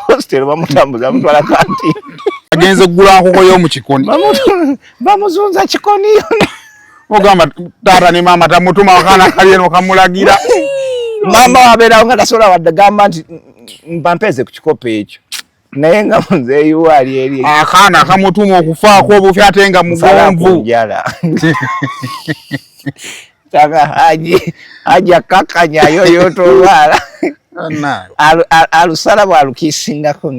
hostel bamutambuza mutwala kanti. Agenze gula nkoko yo mu kikoni. Bamuzunza kikoni yo. Ogamba tata ne mama tamutuma wakana kalieno kamulagira. Mama wabera nga tasola wadde gamba nti mpampeze ku kikopo ekyo. Naye nga muzeyi wo ali eri. Akana kamutuma okufaako obufi ate nga mugonvu. Tanga haji kakanya yoyo tolwala. Alusala bwalukisingako.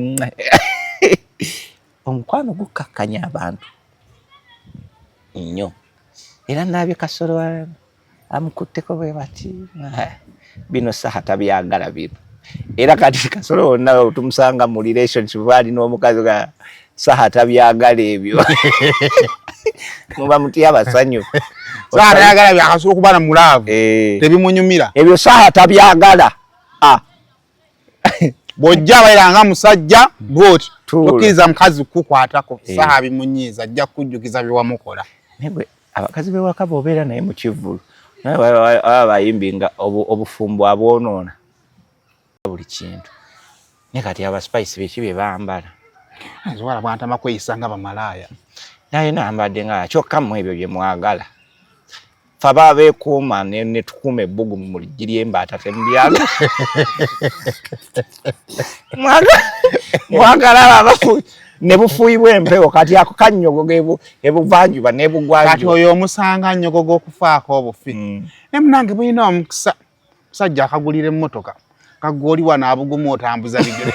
Omukwano gukakanya abantu nnyo. Era nabye Kasolo amukutteko bwe bati. Bino saha tabyagala bino. Era kati Kasolo nawe tumusanga mu relationship bali n'omukazi ga saha tabyagala ebyo. Muba muti abasanyu. Saha tabyagala bya Kasolo kubana mulavu. Tebimunyumira. Ebyo saha tabyagala. Bojja bayiranga musajja bwoti. Tukiza mukazi kukwatako saha bimunyiza ajja kujjukiza biwamukola. Negwe abakazi bewaka bobeera naye mu kivulu. Naye abayimbinga obufumbo abwonoona buli kintu. Ne kati aba spice biki bambala. Azwala bwantama kweyisanga bamalaya. Naye nambadde nga kyokka mu ebyo bye mwagala. Faba beekuuma ne tukuuma ebbugu mu ligiri embaata tembyalo. Mwagala abafu ne bufuuyibwa empewo kati ako kannyogo ebuvanjuba n'ebugwanjuba. Kati oyo omusanga nnyogo g'okufaako obufi. Ne munange bulina omukisa musajja akagulira emmotoka kagoli wano abugumu otambuza bigere.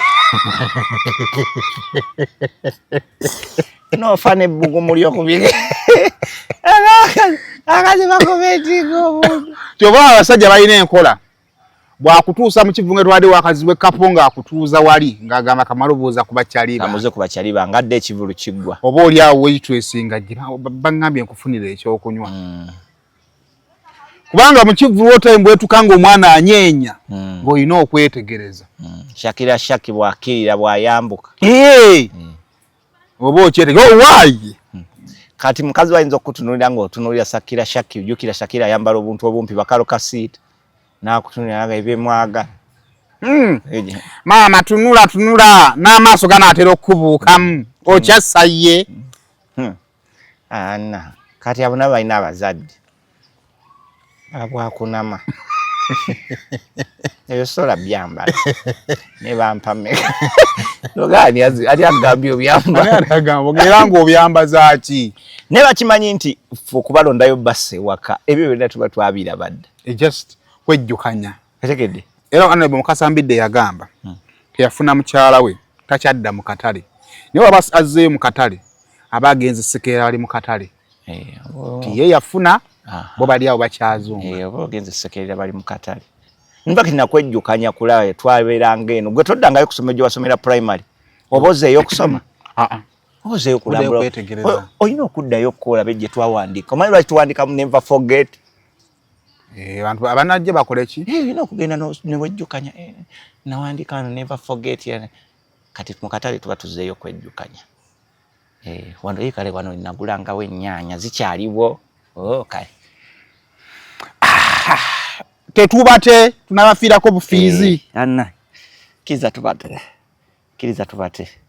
N'ofa n'ebbugumu ly'okubigere. Akazi bakometinga omuntu. Kyoba abasajja balina enkola. bwakutuusa mu kivunge twali wakaziwe kaponga akutuuza wali ng'agamba kamalobuuza ku bakyaliba amuze ku bakyaliba ngadde ekivulu kiggwa oba oli awo weitwesinga baŋŋambye nkufunira ekyokunywa kubanga mu kivulu otembwetuka ng'omwana anyeenya ng'olina okwetegereza Shakira Shaki bwakirira bwayambuka oba okyetegereza waayi kati mukazi wayinza okutunuulira ng'otunuulira Shakira Shaki ujjukira Shakira ayambala obuntu obumpi bakalo kasiita n'akutunuulira nga ebyemwaga maama tunula n'amaaso ganaatera okubuukamu okyasaye ana kati abo nabo balina abazadde abwakunama eyo sola byambala ne bampameka logani ali agambye obyambala ogera ng'obyambaza ki ne bakimanyi nti ffe okubalondayo basse waka ebyo byonna tuba twabirabadde just kwejjukanya etegedde era Honorable Mukasambidde yagamba teyafuna mukyala we takyadda mu katale naye waba azzeeyo mu katale aba agenze Sekeera ali mu katale ye yafuna bo bali awo bakyazunga oba ogenze Sekeera bali mu katale mpaka nakwejjukanya kulaba twabeeranga eno gwe toddangayo kusoma gye wasomera primary oba ozeeyo okusoma ozeeyo kulambula olina okuddayo okkolaba gye twawandiika omanyi lwaki tuwandiika mu never forget abantu abanajje bakole ki olina okugenda newejjukanya nawandiika no never forget kati mu katale tuba tuzeeyo okwejjukanya wano yikale wano nagulangawo ennyaanya zikyaliwo kale tetubate tunabafiirako bufiizi anna kiriza tubate